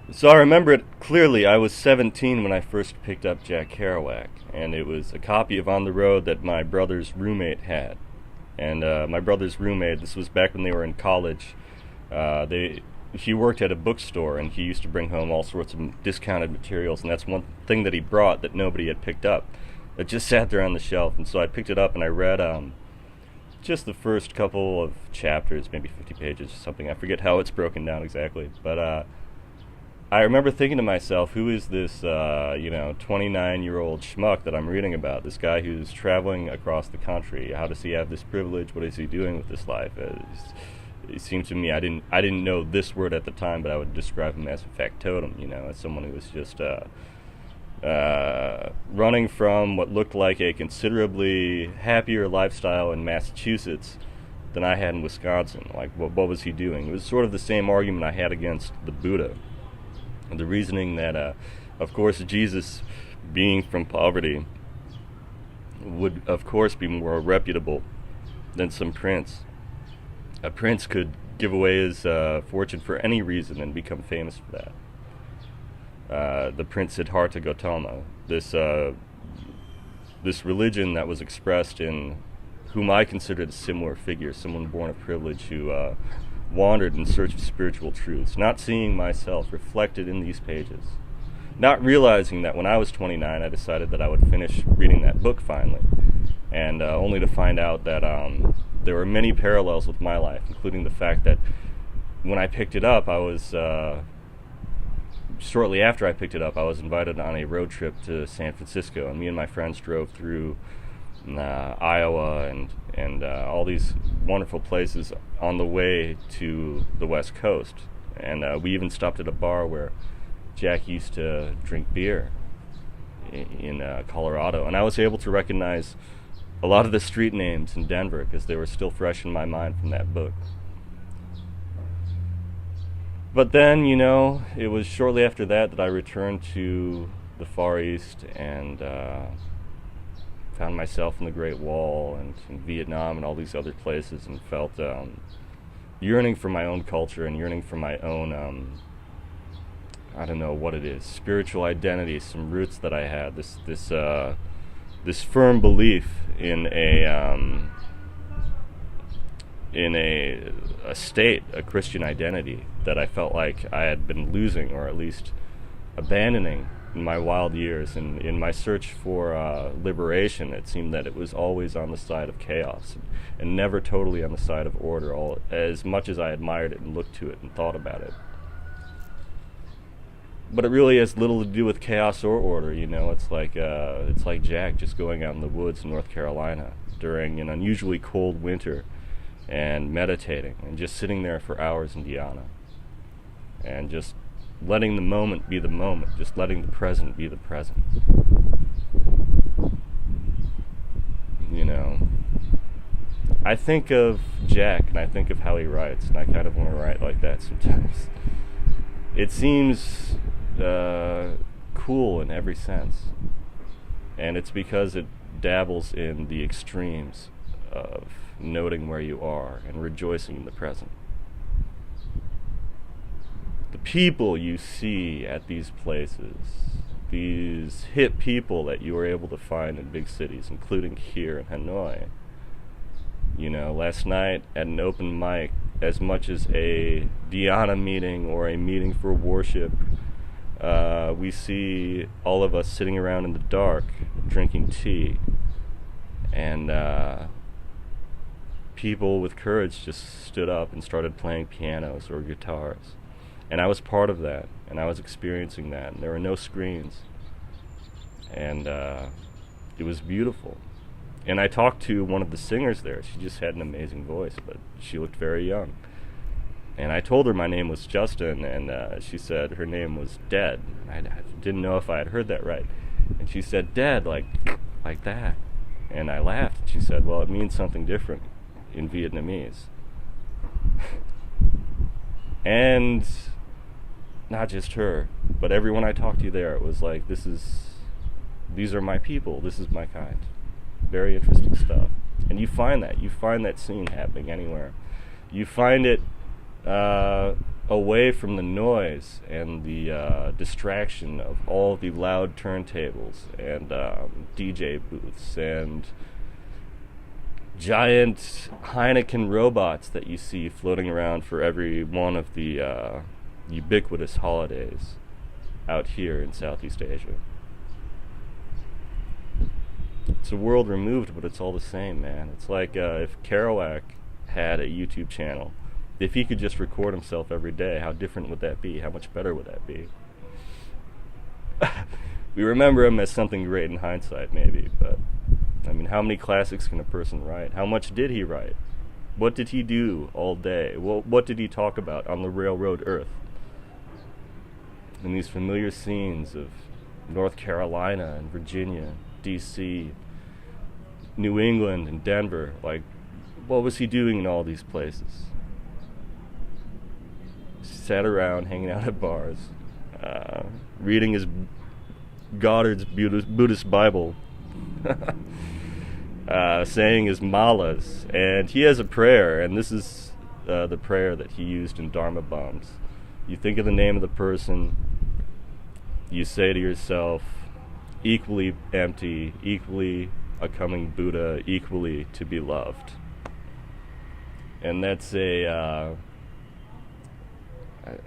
So I remember it clearly. I was 17 when I first picked up Jack Kerouac, and it was a copy of On the Road that my brother's roommate had. And my brother's roommate, this was back when they were in college. They He worked at a bookstore, and he used to bring home all sorts of discounted materials, and that's one thing that he brought that nobody had picked up. It just sat there on the shelf, and so I picked it up and I read just the first couple of chapters, maybe 50 pages or something. I forget how it's broken down exactly, but I remember thinking to myself, who is this, 29-year-old schmuck that I'm reading about? This guy who's traveling across the country. How does he have this privilege? What is he doing with his life? It seems to me I didn't know this word at the time, but I would describe him as a factotum. As someone who was just running from what looked like a considerably happier lifestyle in Massachusetts than I had in Wisconsin. Like, what was he doing? It was sort of the same argument I had against the Buddha. The reasoning that, of course, Jesus, being from poverty, would, of course, be more reputable than some prince. A prince could give away his fortune for any reason and become famous for that. The prince Siddhartha Gautama, this religion that was expressed in whom I considered a similar figure, someone born of privilege who wandered in search of spiritual truths, not seeing myself reflected in these pages, not realizing that when I was 29 I decided that I would finish reading that book finally, and only to find out that there were many parallels with my life, including the fact that when I picked it up, shortly after I picked it up, I was invited on a road trip to San Francisco, and me and my friends drove through Iowa and all these wonderful places on the way to the West Coast. And we even stopped at a bar where Jack used to drink beer in Colorado. And I was able to recognize a lot of the street names in Denver because they were still fresh in my mind from that book. But then, it was shortly after that I returned to the Far East and found myself in the Great Wall and in Vietnam and all these other places, and felt yearning for my own culture and yearning for my own, I don't know what it is, spiritual identity, some roots that I had, this firm belief in a state, a Christian identity that I felt like I had been losing, or at least abandoning, in my wild years. And in my search for liberation, it seemed that it was always on the side of chaos and never totally on the side of order, as much as I admired it and looked to it and thought about it. But it really has little to do with chaos or order. It's like Jack just going out in the woods in North Carolina during an unusually cold winter and meditating and just sitting there for hours in dhyana and just letting the moment be the moment, just letting the present be the present. I think of Jack and I think of how he writes, and I kind of want to write like that sometimes. It seems cool in every sense, and it's because it dabbles in the extremes of noting where you are and rejoicing in the present. The people you see at these places, these hip people that you are able to find in big cities, including here in Hanoi. Last night at an open mic, as much as a dhyana meeting or a meeting for worship, we see all of us sitting around in the dark, drinking tea, and people with courage just stood up and started playing pianos or guitars. And I was part of that, and I was experiencing that, and there were no screens. And it was beautiful. And I talked to one of the singers there. She just had an amazing voice, but she looked very young. And I told her my name was Justin, and she said her name was Dead. I didn't know if I had heard that right. And she said, Dead, like that. And I laughed. She said, well, it means something different in Vietnamese. And not just her, but everyone I talked to there, it was like, these are my people, this is my kind. Very interesting stuff. And you find that scene happening anywhere. You find it away from the noise and the distraction of all the loud turntables and DJ booths and giant Heineken robots that you see floating around for every one of the ubiquitous holidays out here in Southeast Asia. It's a world removed, but it's all the same, man. It's like if Kerouac had a YouTube channel, if he could just record himself every day, how different would that be? How much better would that be? We remember him as something great in hindsight, maybe, but I mean, how many classics can a person write? How much did he write? What did he do all day? What did he talk about on the railroad earth? And these familiar scenes of North Carolina and Virginia, D.C., New England and Denver, like, what was he doing in all these places? Sat around, hanging out at bars, reading his Goddard's Buddhist Bible, saying his malas, and he has a prayer, and this is the prayer that he used in Dharma bombs. You think of the name of the person, you say to yourself, equally empty, equally a coming Buddha, equally to be loved. And that's I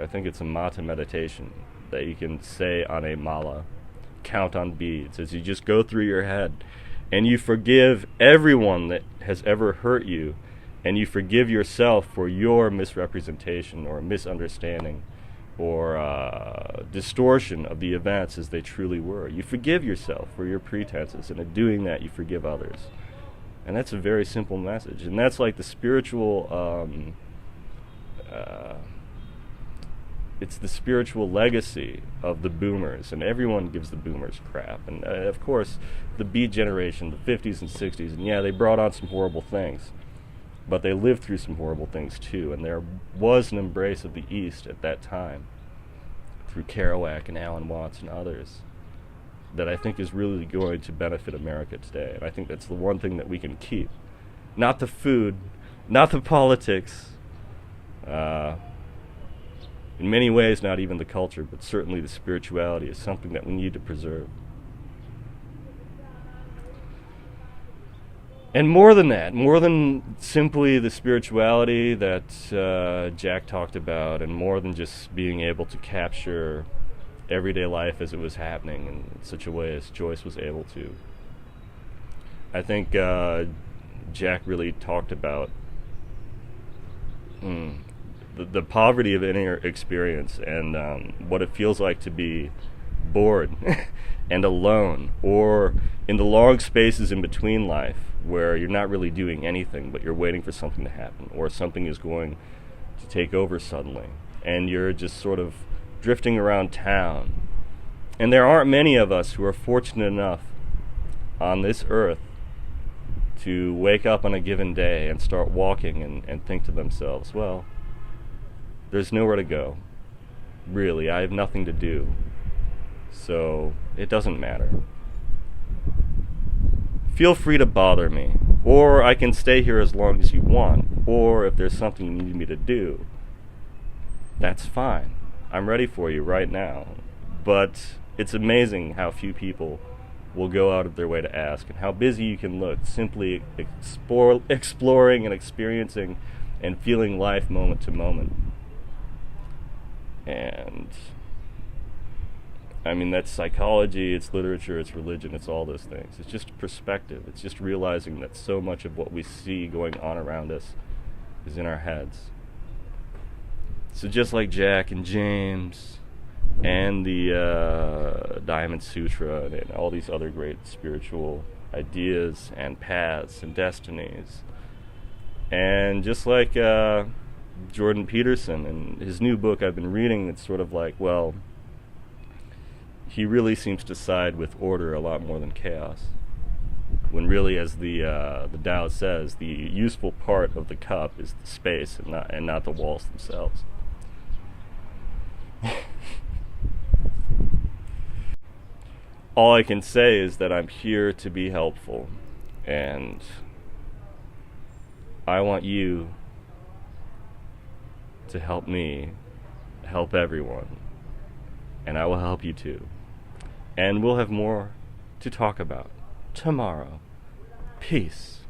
think it's a mata meditation that you can say on a mala, count on beads, as you just go through your head, and you forgive everyone that has ever hurt you, and you forgive yourself for your misrepresentation or misunderstanding or distortion of the events as they truly were. You forgive yourself for your pretenses, and in doing that, you forgive others. And that's a very simple message. And that's like the spiritual, it's the spiritual legacy of the boomers. And everyone gives the boomers crap. And of course, the Beat generation, the 50s and 60s, and yeah, they brought on some horrible things. But they lived through some horrible things too, and there was an embrace of the East at that time through Kerouac and Alan Watts and others that I think is really going to benefit America today. And I think that's the one thing that we can keep. Not the food, not the politics, in many ways not even the culture, but certainly the spirituality is something that we need to preserve. And more than that, more than simply the spirituality that Jack talked about, and more than just being able to capture everyday life as it was happening in such a way as Joyce was able to, I think Jack really talked about the poverty of inner experience and what it feels like to be bored and alone, or in the long spaces in between life where you're not really doing anything but you're waiting for something to happen, or something is going to take over suddenly and you're just sort of drifting around town. And there aren't many of us who are fortunate enough on this earth to wake up on a given day and start walking and think to themselves, well, there's nowhere to go. Really, I have nothing to do. So it doesn't matter. Feel free to bother me, or I can stay here as long as you want, or if there's something you need me to do, that's fine. I'm ready for you right now. But it's amazing how few people will go out of their way to ask, and how busy you can look simply exploring and experiencing and feeling life moment to moment. And I mean, that's psychology, it's literature, it's religion, it's all those things. It's just perspective. It's just realizing that so much of what we see going on around us is in our heads. So just like Jack and James and the Diamond Sutra and all these other great spiritual ideas and paths and destinies, and just like Jordan Peterson and his new book I've been reading, it's sort of like, well, he really seems to side with order a lot more than chaos. When really, as the Tao says, the useful part of the cup is the space and not the walls themselves. All I can say is that I'm here to be helpful, and I want you to help me help everyone. And I will help you too. And we'll have more to talk about tomorrow. Peace.